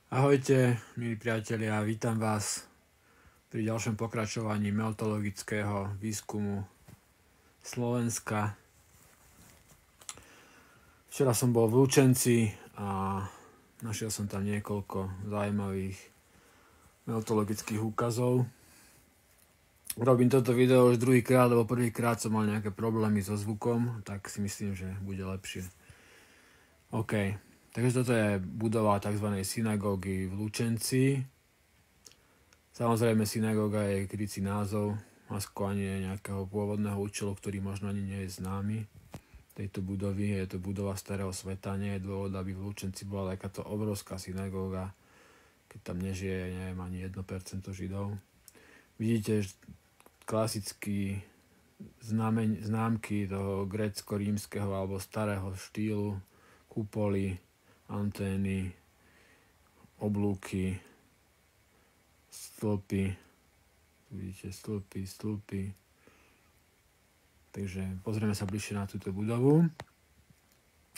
Ahojte, milí priatelia, vítam vás pri ďalšom pokračovaní meteorologického výskumu Slovenska. Včera som bol v Lučenci a našiel som tam niekoľko zaujímavých meteorologických úkazov. Robím toto video už druhýkrát, lebo prvýkrát som mal nejaké problémy so zvukom, tak si myslím, že bude lepšie. OK. Takže toto je budova tzv. Synagógy v Lučenci. Samozrejme, synagóga je krycí názov, má skôrne nejakého pôvodného účelu, ktorý možno ani nie je známy tejto budovy. Je to budova starého sveta, nie je dôvod, aby v Lučenci bola takáto obrovská synagóga, keď tam nežije, neviem, ani 1% Židov. Vidíte klasické známky toho grécko-rímskeho alebo starého štýlu, kupoly, antény, oblúky, stĺpy. Vidíte, stĺpy. Takže pozrieme sa bližšie na túto budovu.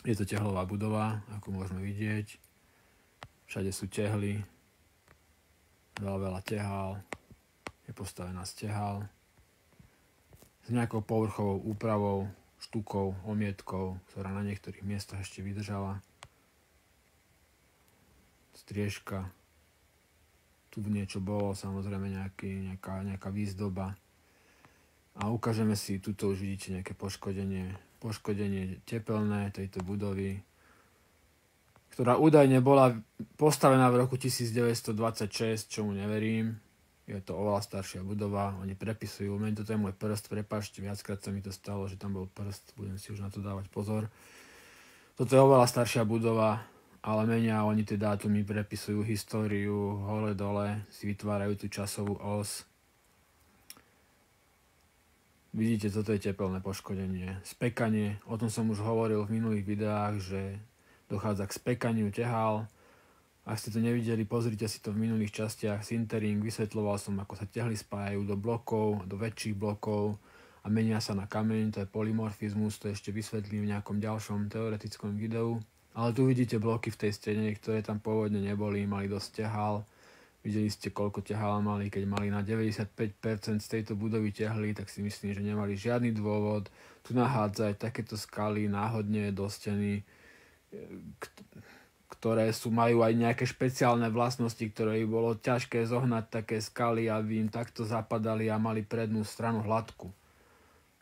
Je to tehlová budova, ako môžeme vidieť. Všade sú tehly. Veľa tehál. Je postavená z tehál. S nejakou povrchovou úpravou, štukou, omietkou, ktorá na niektorých miestach ešte vydržala. Striežka. Tu niečo bolo, samozrejme nejaká výzdoba. A ukážeme si, tuto už vidíte nejaké poškodenie tepelné tejto budovy, ktorá údajne bola postavená v roku 1926, čomu neverím. Je to oveľa staršia budova, oni prepisujú, toto je môj prst, prepáčte, viackrát sa mi to stalo, že tam bol prst, budem si už na to dávať pozor. Toto je oveľa staršia budova, ale menia oni tie dátumy, prepisujú históriu, hore dole, si vytvárajú tú časovú os. Vidíte, toto je tepelné poškodenie. Spekanie, o tom som už hovoril v minulých videách, že dochádza k spekaniu tehál. Ak ste to nevideli, pozrite si to v minulých častiach. Sintering, vysvetľoval som, ako sa tehly spájajú do blokov, do väčších blokov a menia sa na kameň, to je polymorfizmus, to ešte vysvetlím v nejakom ďalšom teoretickom videu. Ale tu vidíte bloky v tej stene, ktoré tam pôvodne neboli, mali dosť tehál. Videli ste, koľko tehál mali, keď mali na 95% z tejto budovy tehly, tak si myslím, že nemali žiadny dôvod tu nahádzať takéto skaly náhodne do steny, ktoré majú aj nejaké špeciálne vlastnosti, ktoré by bolo ťažké zohnať také skaly, aby im takto zapadali a mali prednú stranu hladku.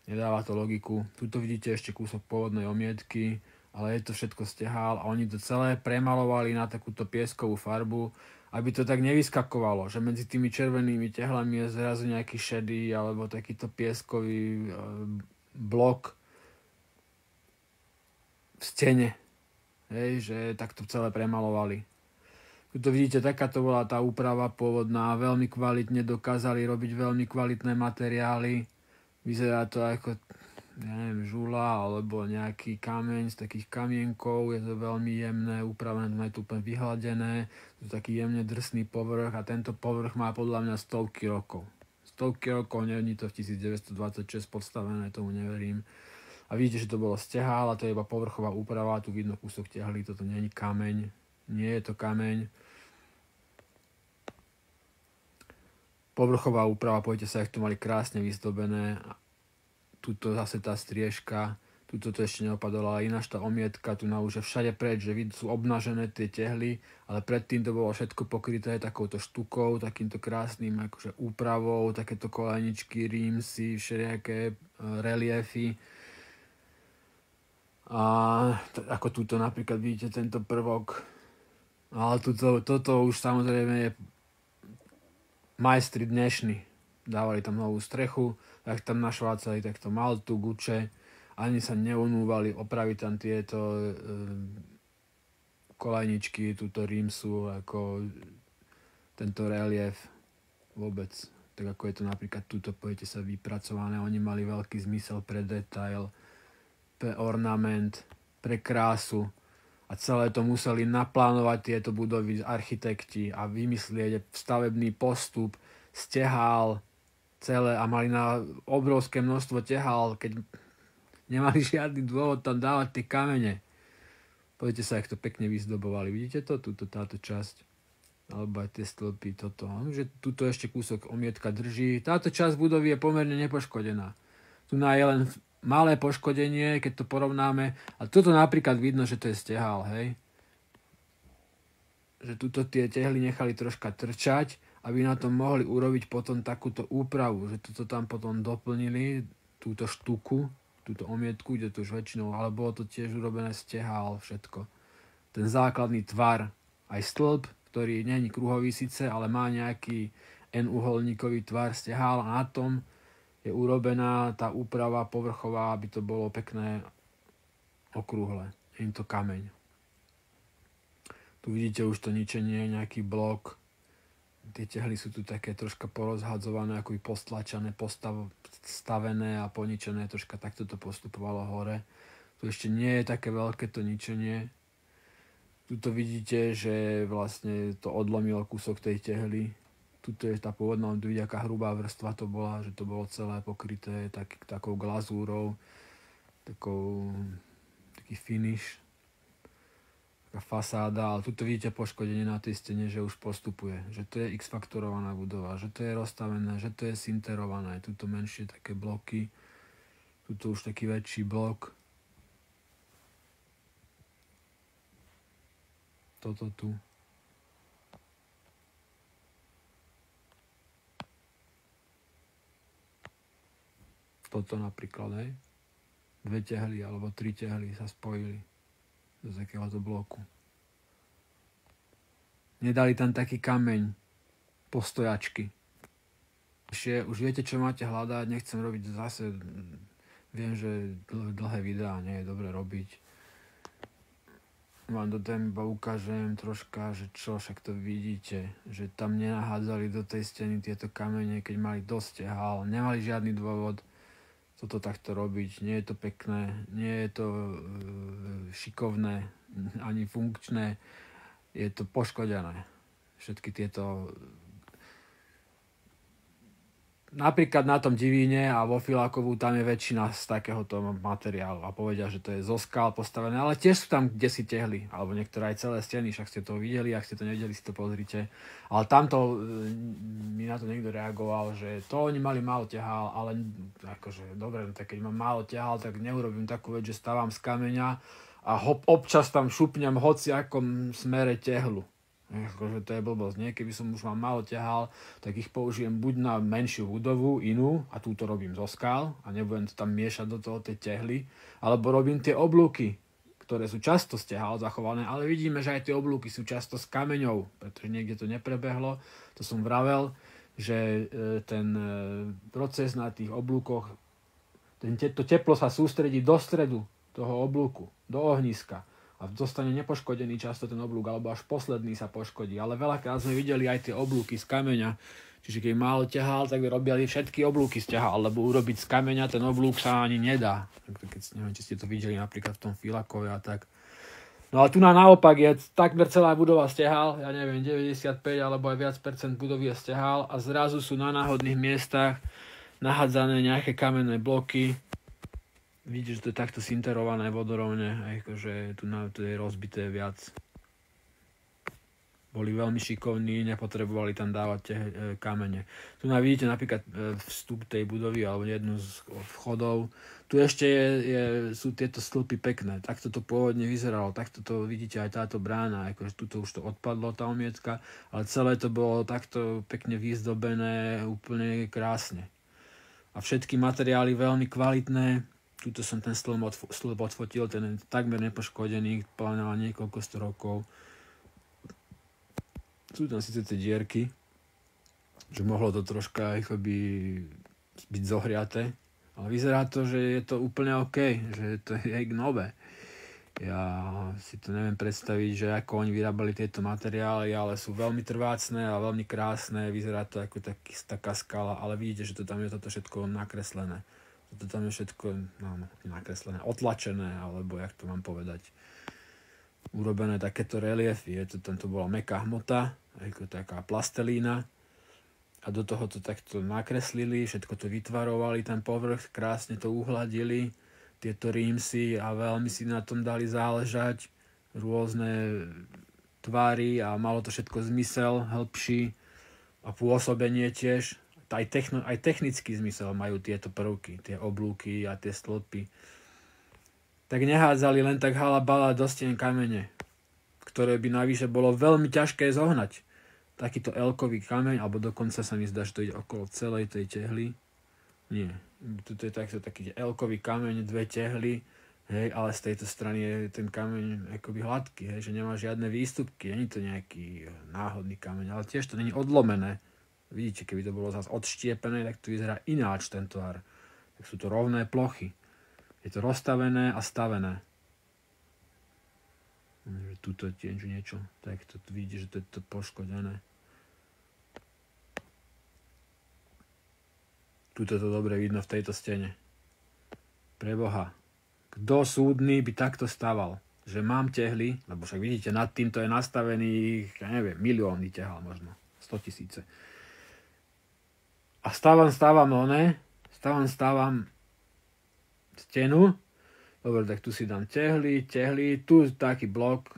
Nedáva to logiku. Tuto vidíte ešte kúsok pôvodnej omietky, ale je to všetko z tehál a oni to celé premalovali na takúto pieskovú farbu, aby to tak nevyskakovalo, že medzi tými červenými tehlami je zrazu nejaký šedý alebo takýto pieskový blok v stene. Hej, že takto celé premalovali. Tuto vidíte, takáto bola tá úprava pôvodná, veľmi kvalitne dokázali robiť veľmi kvalitné materiály. Vyzerá to ako žula alebo nejaký kameň z takých kamienkov, je to veľmi jemné, upravené, je to úplne vyhladené, je to taký jemne drsný povrch a tento povrch má podľa mňa stovky rokov. Stovky rokov, není to v 1926 podstavené, tomu neverím. A vidíte, že to bolo z tehál a to je iba povrchová úprava, tu vidno kúsok tehly, toto nie je kameň, nie je to kameň. Povrchová úprava, poďte sa, jak to mali krásne vyzdobené. Tuto zase tá striežka, tuto to ešte neopadalo, ale ináč tá omietka, tu na už je všade preč, že sú obnažené tie tehly, ale predtým to bolo všetko pokryté takouto štukou, takýmto krásnym akože úpravou, takéto koleničky, rímsy, všelijaké reliefy. A ako tuto napríklad vidíte tento prvok, ale toto už samozrejme je majstri dnešní. Dávali tam novú strechu, tak tam našvácali takto maltu, guče, ani sa neunúvali opraviť tam tieto kolajničky, túto rímsu, ako tento relief vôbec. Tak ako je to napríklad tuto, pojete sa vypracované, oni mali veľký zmysel pre detail, pre ornament, pre krásu a celé to museli naplánovať tieto budovy architekti a vymyslieť stavebný postup z tehál celé a mali na obrovské množstvo tehál, keď nemali žiadny dôvod tam dávať tie kamene. Pozrite sa, jak to pekne vyzdobovali. Vidíte to? Táto časť. alebo aj tie stĺpy, toto. Že tuto ešte kúsok omietka drží. Táto časť budovy je pomerne nepoškodená. Tu je len malé poškodenie, keď to porovnáme. A toto napríklad vidno, že to je stehál, hej. Že tuto tie tehly nechali troška trčať, aby na tom mohli urobiť potom takúto úpravu, že toto tam potom doplnili, túto štuku, túto omietku, kde to už väčšinou, ale bolo to tiež urobené stehál, všetko. Ten základný tvar, aj stĺp, ktorý nie je kruhový síce, ale má nejaký N-uholníkový tvar stehál a na tom je urobená tá úprava povrchová, aby to bolo pekné okrúhle. Je to kameň. Tu vidíte už to ničenie, nejaký blok. Tie tehly sú tu také troška porozhadzované, ako by postlačané, stavené a poničené. Troška takto to postupovalo hore. Tu ešte nie je také veľké to ničenie. Tuto vidíte, že vlastne to odlomilo kúsok tej tehly. Tuto je tá pôvodná, vidíte, aká hrubá vrstva to bola, že to bolo celé pokryté takou glazúrou, taký finish, taká fasáda, ale tuto vidíte poškodenie na tej stene, že už postupuje, že to je X-faktorovaná budova, že to je rozstavené, že to je sinterované, tuto menšie také bloky, tuto už taký väčší blok, toto tu. Toto napríklad, hej. 2 tehly alebo 3 tehly sa spojili do takéhoto bloku. Nedali tam taký kameň postojačky. Už viete, čo máte hľadať, nechcem robiť zase, viem, že dlhé videá nie je dobre robiť. Vám do tém iba ukážem troška, že čo, však to vidíte, že tam nenahádzali do tej steny tieto kamene, keď mali dosť tehál, nemali žiadny dôvod toto takto robiť, nie je to pekné, nie je to šikovné, ani funkčné, je to poškodené. Všetky tieto... Napríklad na tom Divíne a vo Filákovu tam je väčšina z takéhoto materiálu a povedia, že to je zo skál postavené, ale tiež sú tam kdesi tehly, alebo niektoré aj celé steny, však ste to videli, ak ste to nevideli, si to pozrite. Ale tamto mi na to niekto reagoval, že to oni mali málo tehál, ale akože dobre, tak keď mám málo tehál, tak neurobím takú vec, že stávam z kameňa a občas tam šupnem hociakom smere tehlu. Akože to je blbosť, nie? Keby som už mám málo ťahal, tak ich použijem buď na menšiu budovu, inú, a túto robím zo skál a nebudem to tam miešať do toho tej tehly, alebo robím tie oblúky, ktoré sú často z tehál zachované, ale vidíme, že aj tie oblúky sú často z kameňov, pretože niekde to neprebehlo, to som vravel, že ten proces na tých oblúkoch, to teplo sa sústredí do stredu toho oblúku, do ohniska. A dostane nepoškodený často ten oblúk, alebo až posledný sa poškodí. Ale veľakrát sme videli aj tie oblúky z kameňa. Čiže keď málo ťahal, tak robili všetky oblúky z ťahal, lebo urobiť z kameňa ten oblúk sa ani nedá. Keď, neviem, či ste to videli napríklad v tom Filakove a tak. No ale tu naopak je takmer celá budova z ťahal, ja neviem, 95 alebo aj viac percent budovy je z ťahal a zrazu sú na náhodných miestach nahádzané nejaké kamenné bloky. Vidíte, že to je takto sinterované vodorovne, akože tu je rozbité viac. Boli veľmi šikovní, nepotrebovali tam dávať tie kamene. Tu vidíte napríklad vstup tej budovy alebo jednu z vchodov. Tu ešte sú tieto stĺpy pekné. Takto to pôvodne vyzeralo. Takto to vidíte aj táto brána. Akože tuto už to odpadlo, tá omietka. Ale celé to bolo takto pekne vyzdobené, úplne krásne. A všetky materiály veľmi kvalitné. Tuto som ten stĺp odfotil, ten je takmer nepoškodený, plánoval niekoľko 100 rokov. Sú tam síce tie dierky, že mohlo to troška byť zohriaté, ale vyzerá to, že je to úplne OK, že to je nové. Ja si to neviem predstaviť, že ako oni vyrábali tieto materiály, ale sú veľmi trvácne a veľmi krásne, vyzerá to ako taká skala, ale vidíte, že to tam je toto všetko nakreslené. To tam je všetko nakreslené, otlačené, alebo jak to mám povedať, urobené takéto reliefy. Tam to bola mäkká hmota, ako taká plastelína a do toho to takto nakreslili, všetko to vytvarovali, ten povrch, krásne to uhladili, tieto rímsy a veľmi si na tom dali záležať, rôzne tvári a malo to všetko zmysel hĺbší a pôsobenie tiež. Aj technický zmysel majú tieto prvky, tie oblúky a tie stĺpy. Tak nehádzali len tak halabala do stien kamene, ktoré by navyše bolo veľmi ťažké zohnať. Takýto elkový kameň, alebo dokonca sa mi zdá, že to ide okolo celej tej tehly. Nie, tu je taký elkový kameň, 2 tehly, hej, ale z tejto strany je ten kameň akoby hladký, hej, že nemá žiadne výstupky, není to nejaký náhodný kameň, ale tiež to není odlomené. Vidíte, keby to bolo zase odštiepené, tak to vyzerá ináč ten tvar. Tak sú to rovné plochy. Je to rozstavené a stavené. Tuto je tiež niečo, tak to vidíte, že to je to poškodené. Tuto to dobre vidno v tejto stene. Preboha. Kto súdny by takto staval? Že mám tehly, lebo však vidíte, nad týmto je nastavených, ja neviem, milióny tehal možno. 100 000. A stávam stenu. Dobre, tak tu si dám tehly, tu taký blok,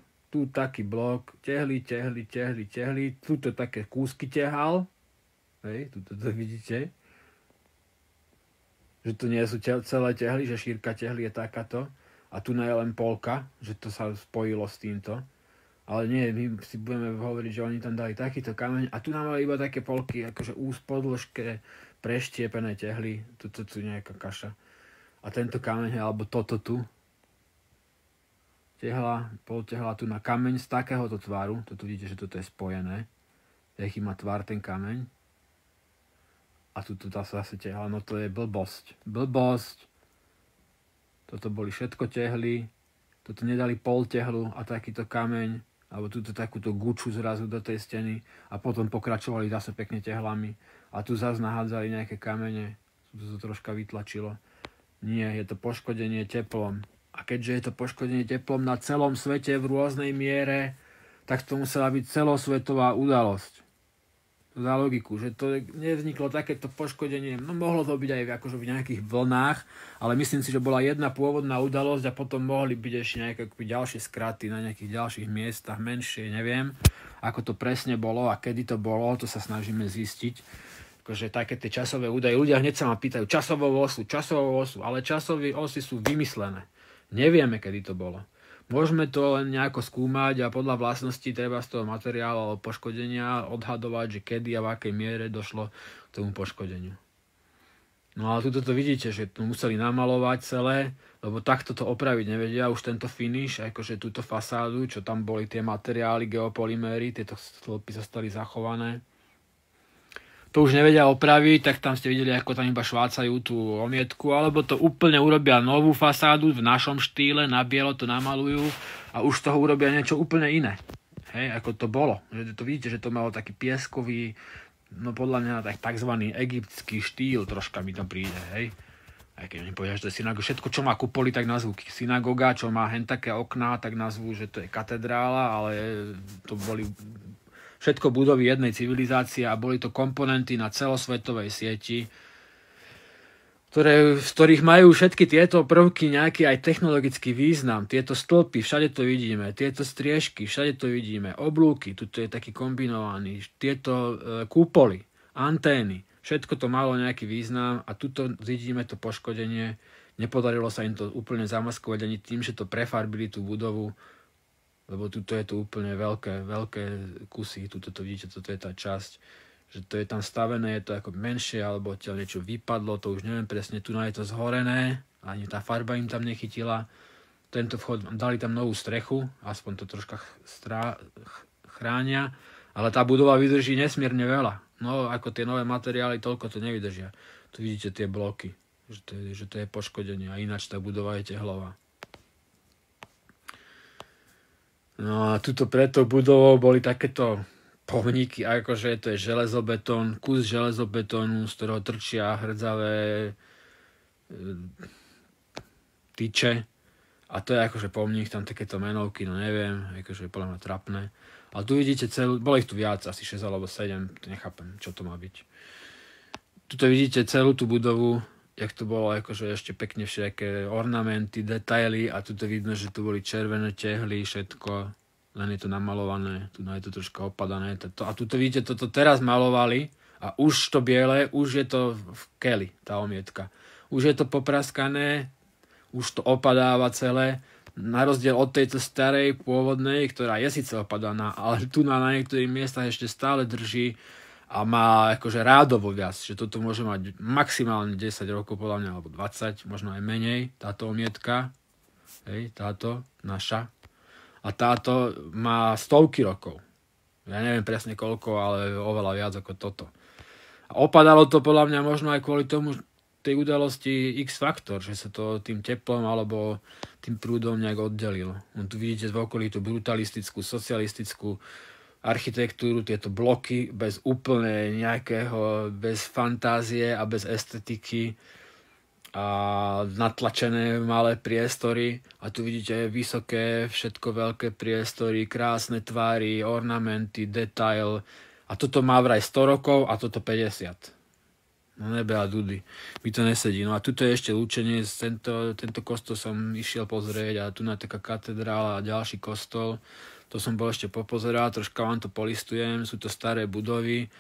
tehly, tuto také kúsky tehal. Hej, tuto to vidíte. Že tu nie sú celé tehly, že šírka tehly je takáto. A tu je len polka, že to sa spojilo s týmto. Ale nie, my si budeme hovoriť, že oni tam dali takýto kameň a tu nám mali iba také polky, akože podĺžke preštiepené tehly, tu nejaká kaša. A tento kameň, alebo toto tu, poltehla tu na kameň z takéhoto tvaru, toto vidíte, že toto je spojené, jaký má tvar ten kameň. A tu sa zase tehla, no to je blbosť. Toto boli všetko tehly, toto nedali pol tehlu a takýto kameň, alebo túto takúto guču zrazu do tej steny a potom pokračovali zase pekne tehlami a tu zase nahádzali nejaké kamene, tu to troška vytlačilo. Nie, je to poškodenie teplom. A keďže je to poškodenie teplom na celom svete v rôznej miere, tak to musela byť celosvetová udalosť. Za logiku, že to nevzniklo takéto poškodenie, no mohlo to byť aj akože v nejakých vlnách, ale myslím si, že bola jedna pôvodná udalosť a potom mohli byť ešte nejaké ďalšie skraty na nejakých ďalších miestach, menšie, neviem, ako to presne bolo a kedy to bolo, to sa snažíme zistiť. Akože také tie časové údaje, ľudia hneď sa ma pýtajú časovú osu, ale časové osy sú vymyslené. Nevieme, kedy to bolo. Môžeme to len nejako skúmať a podľa vlastností treba z toho materiálu alebo poškodenia odhadovať, že kedy a v akej miere došlo k tomu poškodeniu. No ale tuto to vidíte, že to museli namalovať celé, lebo takto to opraviť nevedia, už tento finish, akože túto fasádu, čo tam boli tie materiály, geopolyméry, tieto stĺpy sa stali zachované. To už nevedia opraviť, tak tam ste videli, ako tam iba švácajú tú omietku, alebo to úplne urobia novú fasádu v našom štýle, na bielo to namalujú a už z toho urobia niečo úplne iné. Hej, ako to bolo. Že to vidíte, že to malo taký pieskový, no podľa mňa takzvaný egyptský štýl, troška mi to príde, hej. Aj keď oni povedia, že to je synagóga, všetko, čo má kupoly, tak nazvú synagóga, čo má hen také okná, tak nazvú, že to je katedrála, ale to boli všetko budovy jednej civilizácie a boli to komponenty na celosvetovej sieti, z ktorých majú všetky tieto prvky nejaký aj technologický význam. Tieto stĺpy, všade to vidíme, tieto striežky, všade to vidíme, oblúky, tuto je taký kombinovaný, tieto kúpoly, antény, všetko to malo nejaký význam a tuto vidíme to poškodenie. Nepodarilo sa im to úplne zamaskovať ani tým, že to prefarbili tú budovu, lebo tuto je to úplne veľké kusy, tuto to vidíte, toto je tá časť, že to je tam stavené, je to ako menšie, alebo odtiaľ niečo vypadlo, to už neviem presne, tu je to zhorené, ani tá farba im tam nechytila. Tento vchod, dali tam novú strechu, aspoň to troška chránia, ale tá budova vydrží nesmierne veľa. No, ako tie nové materiály, toľko to nevydržia. Tu vidíte tie bloky, že to je poškodenie a ináč tá budova je tehlová. No a tuto pred tou budovou boli takéto pomníky, akože to je železobetón, kus železobetónu, z ktorého trčia hrdzavé tyče. A to je akože pomník, tam takéto menovky, no neviem, akože je podľa mňa trapné. Ale tu vidíte bolo ich tu viac, asi 6 alebo 7, nechápem, čo to má byť. Tuto vidíte celú tú budovu, jak to bolo akože ešte pekne všetké ornamenty, detaily a tuto vidno, že tu boli červené tehly, všetko. len je to namalované, tu je to troška opadané. A tu vidíte, toto teraz malovali a už to biele, už je to v keli, tá omietka. Už je to popraskané, už to opadáva celé, na rozdiel od tejto starej pôvodnej, ktorá je síce opadaná, ale tu na niektorých miestach ešte stále drží a má akože rádovo viac, že toto môže mať maximálne 10 rokov podľa mňa, alebo 20, možno aj menej, táto omietka, hej, táto naša. A táto má stovky rokov. Ja neviem presne koľko, ale oveľa viac ako toto. A opadalo to podľa mňa možno aj kvôli tomu, tej udalosti X-faktor, že sa to tým teplom alebo tým prúdom nejak oddelilo. Tu vidíte v okolí tú brutalistickú, socialistickú architektúru, tieto bloky bez úplne nejakého, bez fantázie a bez estetiky a natlačené malé priestory. A tu vidíte vysoké, všetko veľké priestory, krásne tvary, ornamenty, detail. A toto má vraj 100 rokov a toto 50. No nebe a dudy. Mi to nesedí. No a tuto je ešte lúčenie. Tento kostol som išiel pozrieť a tu na taká katedrála a ďalší kostol. To som bol ešte popozerať, troška vám to polistujem. Sú to staré budovy.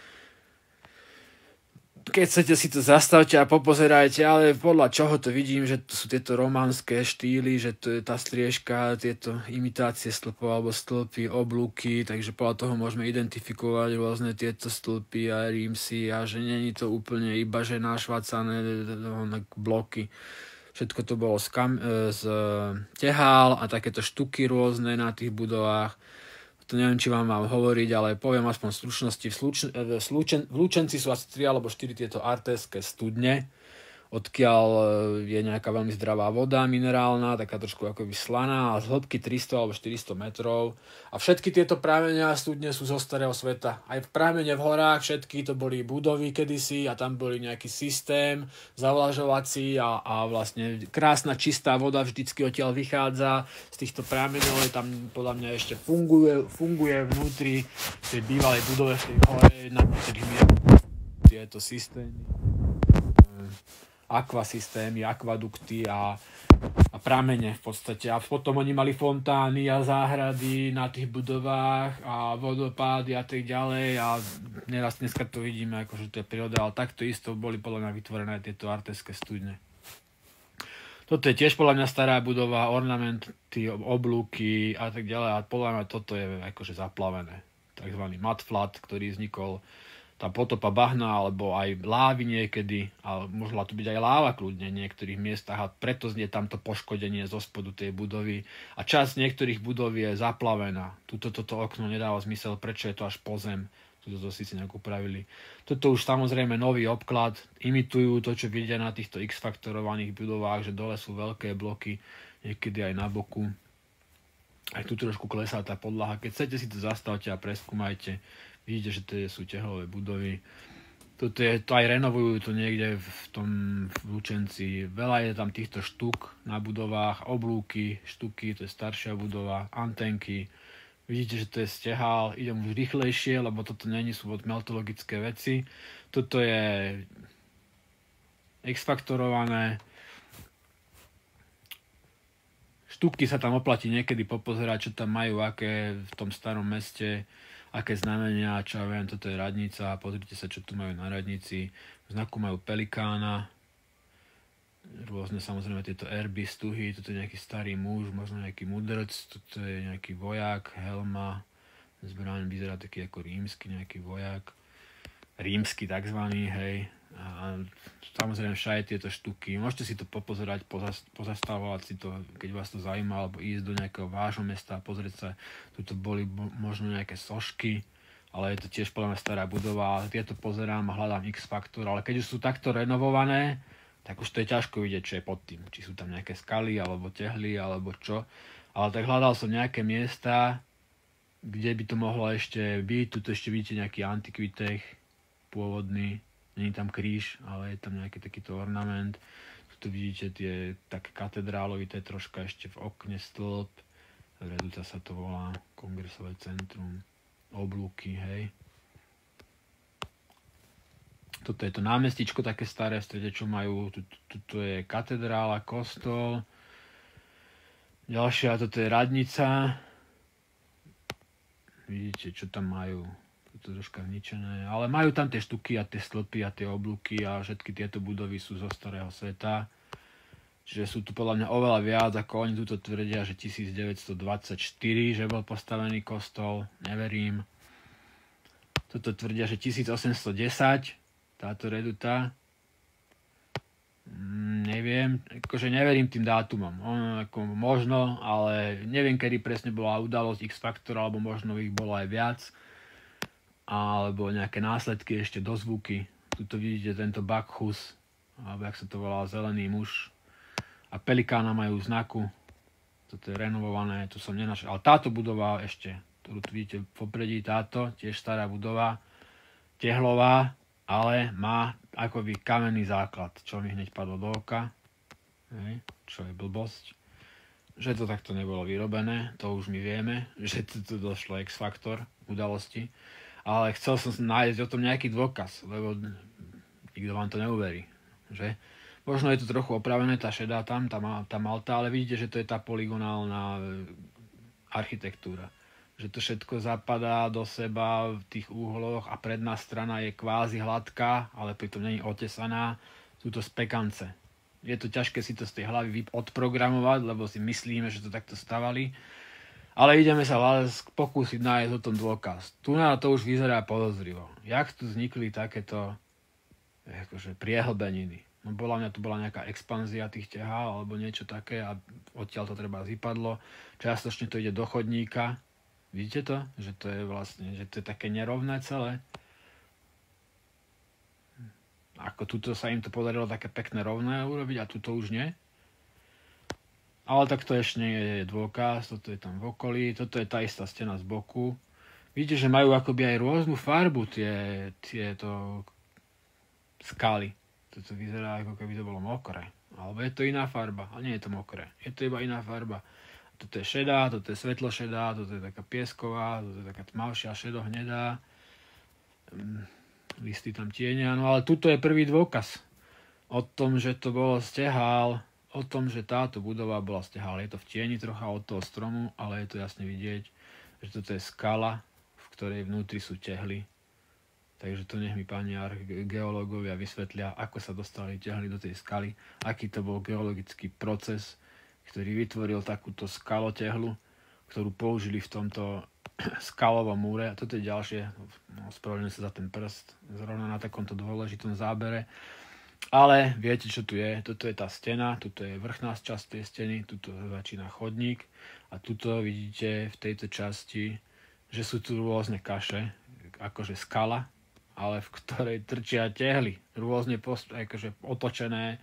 Keď chcete si to zastavte a popozerajte, ale podľa čoho to vidím, že to sú tieto románske štýly, že to je tá striežka, tieto imitácie stĺpov alebo stĺpy, oblúky, takže podľa toho môžeme identifikovať rôzne tieto stĺpy a rímsy a že není to úplne iba, že našvácané bloky. Všetko to bolo z tehál a takéto štuky rôzne na tých budovách. To neviem, či vám mám hovoriť, ale poviem aspoň v stručnosti. V Lučenci sú asi 3 alebo 4 tieto artéske studne, odkiaľ je nejaká veľmi zdravá voda minerálna, taká trošku akoby slaná a z hĺbky 300 alebo 400 metrov. A všetky tieto prámenia a studne sú zo starého sveta. Aj v prámene v horách všetky to boli budovy kedysi a tam boli nejaký systém zavlažovací a vlastne krásna čistá voda vždycky odtiaľ vychádza z týchto prámeňov. Tam podľa mňa ešte funguje vnútri tej bývalej budove v tej hore, na ktorých tieto systémy. Akvasystémy, akvadukty a pramene v podstate. A potom oni mali fontány a záhrady na tých budovách a vodopády a tak ďalej a neraz dneska to vidíme, akože to je príroda, ale takto isto boli podľa mňa vytvorené tieto artéske studne. Toto je tiež podľa mňa stará budova, ornamenty, oblúky a tak ďalej a podľa mňa toto je akože zaplavené. Takzvaný mudflat, ktorý vznikol tá potopa bahna, alebo aj lávy niekedy, ale mohla to byť aj láva kľudne v niektorých miestach a preto je tamto poškodenie zo spodu tej budovy a časť niektorých budov je zaplavená. Toto okno nedáva zmysel, prečo je to až po zem. Tuto to síce nejak upravili. Toto už samozrejme nový obklad, imitujú to, čo vidia na týchto X-faktorovaných budovách, že dole sú veľké bloky, niekedy aj na boku. Aj tu trošku klesá tá podlaha. Keď chcete si to zastavte a preskúmajte. Vidíte, že to sú tehlové budovy. To aj renovujú to niekde v Lučenci. Veľa je tam týchto štuk na budovách, oblúky, štuky, to je staršia budova, antenky. Vidíte, že to je stehál. Idem už rýchlejšie, lebo toto nie sú meltologické veci. Toto je X-faktorované. Štuky sa tam oplatí niekedy popozerať, čo tam majú, aké v tom starom meste, aké znamenia, čo ja viem, toto je radnica, pozrite sa, čo tu majú na radnici. V znaku majú pelikána, rôzne samozrejme tieto erby, stuhy, toto je nejaký starý muž, možno nejaký mudrc, toto je nejaký vojak, helma, zbraň vyzerá taký ako rímsky nejaký vojak, rímsky takzvaný, hej. A samozrejme všade tieto štuky. Môžete si to popozerať, pozastavovať si to, keď vás to zaujíma, alebo ísť do nejakého vášho mesta a pozrieť sa. Tuto boli možno nejaké sošky, ale je to tiež podľa mňa stará budova. Tieto pozerám a hľadám X-faktor, ale keď už sú takto renovované, tak už to je ťažko vidieť, čo je pod tým. Či sú tam nejaké skaly, alebo tehly, alebo čo. Ale tak hľadal som nejaké miesta, kde by to mohlo ešte byť. Tuto ešte vidíte nejaký antikvitech pôvodný. Není tam kríž, ale je tam nejaký takýto ornament. Tu vidíte tie také katedrálovité troška ešte v okne stĺp. Reduca sa to volá, kongresové centrum, oblúky, hej. Toto je to námestičko také staré, v strede, čo majú. Tuto je katedrála, kostol. Ďalšia, toto je radnica. Vidíte, čo tam majú. To je troška zničené. Ale majú tam tie štuky a tie stĺpy a tie oblúky a všetky tieto budovy sú zo starého sveta. Čiže sú tu podľa mňa oveľa viac, ako oni tuto tvrdia, že 1924, že bol postavený kostol. Neverím. Toto tvrdia, že 1810, táto reduta. Neviem, akože neverím tým dátumom. Ako možno, ale neviem, kedy presne bola udalosť X Factor, alebo možno ich bolo aj viac. Alebo nejaké následky, ešte dozvuky. Tuto vidíte tento Bacchus, alebo jak sa to volá, zelený muž. A pelikána majú znaku. Toto je renovované, tu som nenašiel. Ale táto budova ešte, ktorú tu vidíte v popredí, táto, tiež stará budova, tehlová, ale má akoby kamenný základ, čo mi hneď padlo do oka. Hej, čo je blbosť. Že to takto nebolo vyrobené, to už my vieme, že tu došlo X-faktor udalosti. Ale chcel som nájsť o tom nejaký dôkaz, lebo nikto vám to neuverí, že? Možno je to trochu opravené, tá šedá tam, tá malta, ale vidíte, že to je tá polygonálna architektúra. Že to všetko zapadá do seba v tých úhloch a predná strana je kvázi hladká, ale pritom nie je otesaná. Sú to spekance. Je to ťažké si to z tej hlavy odprogramovať, lebo si myslíme, že to takto stavali. Ale ideme sa pokúsiť nájsť o tom dôkaz. Tu na to už vyzerá podozrivo. Jak tu vznikli takéto akože priehlbeniny? No podľa mňa tu bola nejaká expanzia tých tehál alebo niečo také a odtiaľ to treba vypadlo. Čiastočne to ide do chodníka. Vidíte to? Že to je vlastne, že to je také nerovné celé. Ako tuto sa im to podarilo také pekné rovné urobiť a tuto už nie. Ale tak to ešte nie je dôkaz, toto je tam v okolí, toto je tá istá stena z boku. Vidíte, že majú akoby aj rôznu farbu tieto skaly. Toto vyzerá, ako keby to bolo mokré. Alebo je to iná farba, ale nie je to mokré. Je to iba iná farba. Toto je šedá, toto je svetlošedá, toto je taká piesková, toto je taká tmavšia, šedohnedá. Listy tam tienia. No ale tuto je prvý dôkaz o tom, že to bolo z tehál, o tom, že táto budova bola z tehál. Je to v tieni trocha od toho stromu, ale je to jasne vidieť, že toto je skala, v ktorej vnútri sú tehly. Takže to nech mi páni geológovia vysvetlia, ako sa dostali tehly do tej skaly, aký to bol geologický proces, ktorý vytvoril takúto skalotehlu, ktorú použili v tomto skalovom múre. A toto je ďalšie, spravedlňujem sa za ten prst, zrovna na takomto dôležitom zábere. Ale viete, čo tu je? Toto je tá stena, tuto je vrchná časť tej steny, tuto začína chodník a tuto vidíte v tejto časti, že sú tu rôzne kaše, akože skala, ale v ktorej trčia tehly, rôzne akože otočené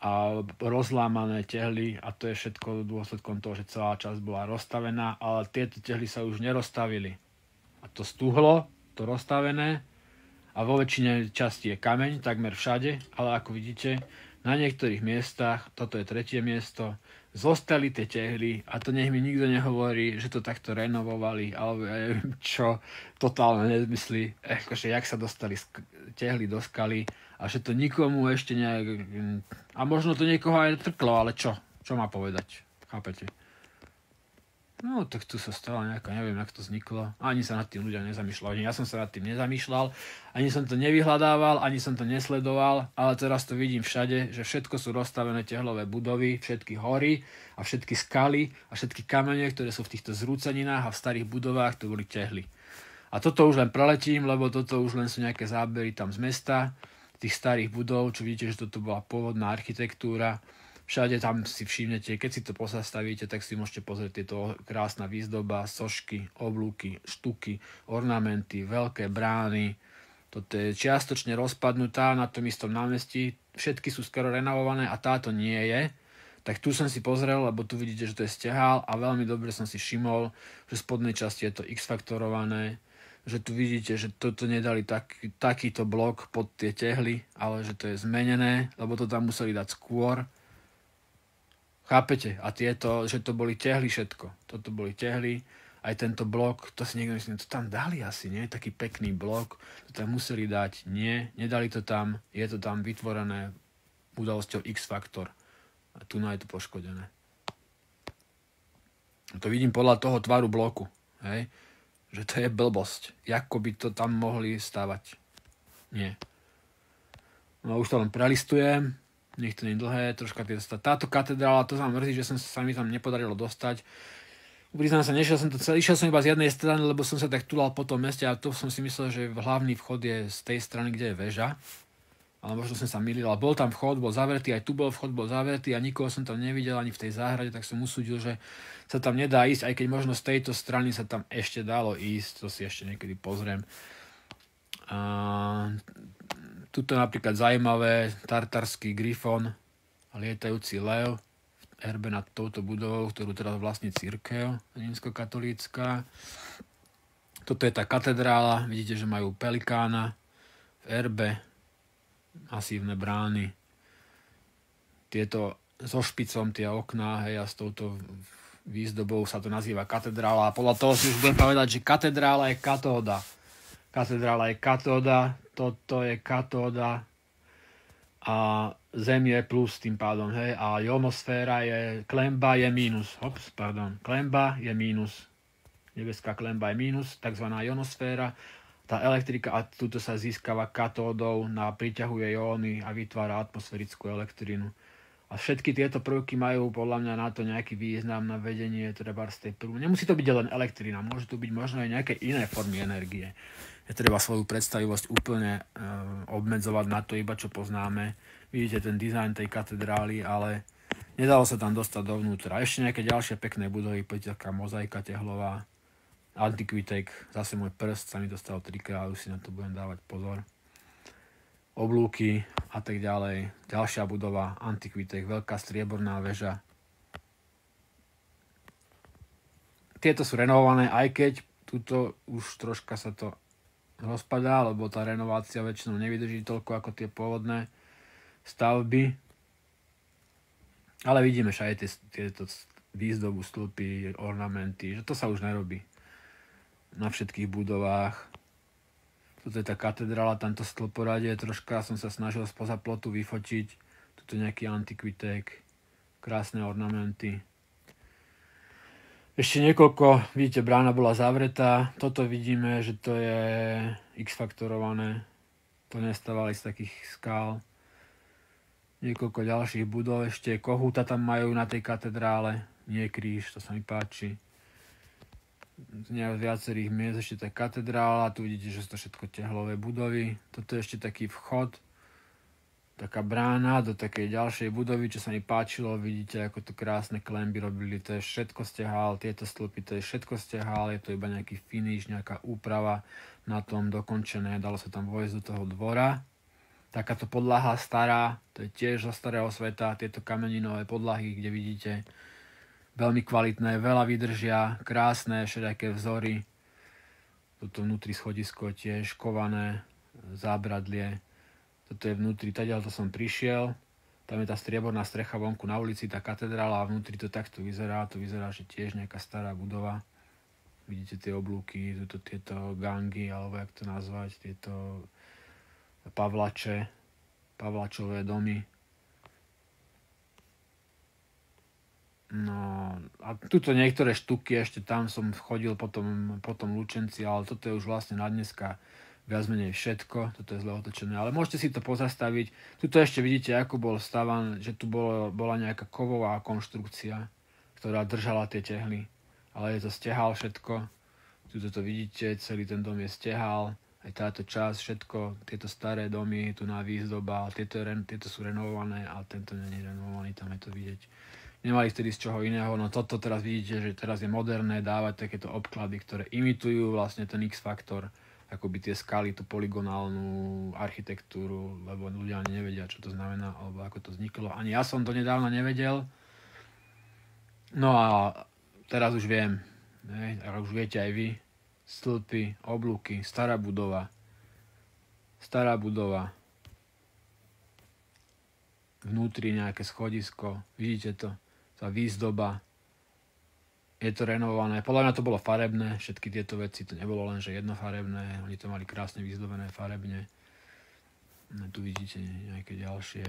a rozlámané tehly a to je všetko dôsledkom toho, že celá časť bola rozstavená, ale tieto tehly sa už nerozstavili. A to stuhlo, to rozstavené a vo väčšine časti je kameň, takmer všade, ale ako vidíte, na niektorých miestach, toto je tretie miesto, zostali tie tehly a to nech mi nikto nehovorí, že to takto renovovali, alebo ja neviem čo, totálne nezmysly, akože jak sa dostali tehly do skaly a že to nikomu ešte nejak, a možno to niekoho aj trklo, ale čo? Čo má povedať? Chápete? No, tak tu sa stalo nejaká, neviem, jak to vzniklo. Ani sa nad tým ľudia nezamýšľali. Ja som sa nad tým nezamýšľal, ani som to nevyhľadával, ani som to nesledoval, ale teraz to vidím všade, že všetko sú rozstavené tehlové budovy, všetky hory a všetky skaly a všetky kamene, ktoré sú v týchto zrúceninách a v starých budovách, to boli tehly. A toto už len preletím, lebo toto už len sú nejaké zábery tam z mesta, tých starých budov, čo vidíte, že toto bola pôvodná architektúra. Všade tam si všimnete, keď si to pozastavíte, tak si môžete pozrieť tieto krásna výzdoba, sošky, oblúky, štuky, ornamenty, veľké brány. Toto je čiastočne rozpadnutá na tom istom námestí. Všetky sú skoro renovované a táto nie je. Tak tu som si pozrel, lebo tu vidíte, že to je stehál a veľmi dobre som si všimol, že v spodnej časti je to X-faktorované, že tu vidíte, že toto nedali takýto blok pod tie tehly, ale že to je zmenené, lebo to tam museli dať skôr. Chápete? A tieto, že to boli tehly všetko. Toto boli tehly, aj tento blok, to si niekto myslí, to tam dali asi, nie? Taký pekný blok, to tam museli dať. Nie, nedali to tam, je to tam vytvorené udalosťou X-faktor. A tu je to poškodené. To vidím podľa toho tvaru bloku. Hej? že to je blbosť. Ako by to tam mohli stavať. Nie. No už to len prelistujem. Nech to nie je dlhé. Troška táto katedrála, to sa mrzí, že sa mi tam nepodarilo dostať. Priznám sa, išiel som iba z jednej strany, lebo som sa tak tulal po tom meste a to som si myslel, že hlavný vchod je z tej strany, kde je väža. Ale možno som sa mýlil. Bol tam vchod, bol zavretý, aj tu bol vchod, bol zavretý a nikoho som tam nevidel ani v tej záhrade, tak som usúdil, že sa tam nedá ísť, aj keď možno z tejto strany sa tam ešte dalo ísť, to si ešte niekedy pozriem. Tuto napríklad zaujímavé, tartarský grifon, lietajúci lev, erbe nad touto budovou, ktorú teraz vlastní cirkev rímskokatolícka. Toto je tá katedrála, vidíte, že majú pelikána v erbe, masívne brány. Tieto so špicom, tie okná, hej, a s touto výzdobou sa to nazýva katedrála. A podľa toho si už budem povedať, že katedrála je katóda. Katedrála je katóda, toto je katóda a Zem je plus tým pádom, hej, a ionosféra je, klemba je mínus, klemba je mínus, nebeská klemba je mínus, takzvaná ionosféra, tá elektrika a tuto sa získava katódou, priťahuje jóny a vytvára atmosférickú elektrínu. A všetky tieto prvky majú podľa mňa na to nejaký význam na vedenie treba z tej prvú. Nemusí to byť len elektrina, môže to byť možno aj nejaké iné formy energie. Je treba svoju predstavivosť úplne obmedzovať na to, iba čo poznáme. Vidíte ten dizajn tej katedrály, ale nedalo sa tam dostať dovnútra. Ešte nejaké ďalšie pekné budovy, poďte taká mozaika tehlová. Antiquitek, zase môj prst sa mi dostal 3-krát, už si na to budem dávať pozor. Oblúky a tak ďalej. Ďalšia budova, Antiquitek, veľká strieborná väža. Tieto sú renovované, aj keď tuto už troška sa to rozpadá, lebo tá renovácia väčšinou nevydrží toľko ako tie pôvodné stavby. Ale vidíme, že aj tieto výzdobu, stĺpy, ornamenty, že to sa už nerobí na všetkých budovách. Toto je tá katedrála, tamto stĺporadie, troška som sa snažil spoza plotu vyfotiť. Tuto nejaký antikvitek, krásne ornamenty. Ešte niekoľko, vidíte, brána bola zavretá. Toto vidíme, že to je X-faktorované. To nestávali z takých skál. Niekoľko ďalších budov, ešte kohúta tam majú na tej katedrále. Nie kríž, to sa mi páči. Z viacerých miest ešte tá katedrála. Tu vidíte, že sú to všetko tehlové budovy. Toto je ešte taký vchod. Taká brána do takej ďalšej budovy, čo sa mi páčilo. Vidíte, ako to krásne klemby robili. To je všetko stehal. Tieto stĺpy, to je všetko stehal. Je to iba nejaký finish, nejaká úprava na tom dokončené. Dalo sa tam vojsť do toho dvora. Takáto podlaha stará, to je tiež zo starého sveta. Tieto kameninové podlahy, kde vidíte, veľmi kvalitné, veľa vydržia, krásne, všelijaké vzory. Toto vnútri schodisko tiež kované, zábradlie. Toto je vnútri, tadiaľ to som prišiel. Tam je tá strieborná strecha vonku na ulici, tá katedrála a vnútri to takto vyzerá. To vyzerá, že tiež nejaká stará budova. Vidíte tie oblúky, tieto gangy, alebo jak to nazvať, tieto pavlačové domy. No a tuto niektoré štuky, ešte tam som chodil potom Lučenci, ale toto je už vlastne na dneska viac menej všetko, toto je zle otočené, ale môžete si to pozastaviť. Tuto ešte vidíte, ako bol stavan, že tu bola nejaká kovová konštrukcia, ktorá držala tie tehly, ale je to stehal všetko. Tuto to vidíte, celý ten dom je stehal, aj táto časť, všetko, tieto staré domy, tu na výzdoba, tieto sú renovované a tento nie je renovovaný, tam je to vidieť. Nemali vtedy z čoho iného, no toto teraz vidíte, že teraz je moderné dávať takéto obklady, ktoré imitujú vlastne ten X-faktor, akoby tie skaly, tú polygonálnu architektúru, lebo ľudia ani nevedia, čo to znamená, alebo ako to vzniklo. Ani ja som to nedávno nevedel. No a teraz už viem, ale už viete aj vy, stĺpy, oblúky, stará budova, vnútri nejaké schodisko, vidíte to, tá výzdoba, je to renovované, podľa mňa to bolo farebné, všetky tieto veci, to nebolo len, že jednofarebné, oni to mali krásne vyzdobené farebne. No, tu vidíte nejaké ďalšie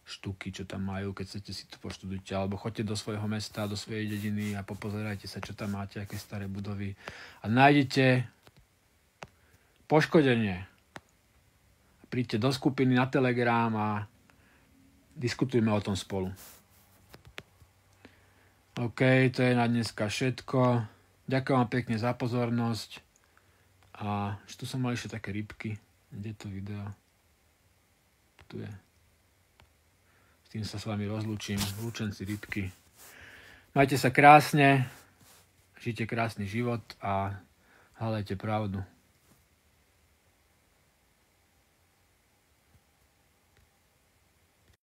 štuky, čo tam majú, keď chcete si to poštudujte, alebo choďte do svojho mesta, do svojej dediny a popozerajte sa, čo tam máte, aké staré budovy a nájdete poškodenie. Príďte do skupiny na Telegram a diskutujme o tom spolu. OK, to je na dneska všetko. Ďakujem vám pekne za pozornosť. A tu som mal ešte také rybky. Kde je to video? Tu je. S tým sa s vami rozlúčim. Lúčenci rybky. Majte sa krásne. Žite krásny život a hľadajte pravdu.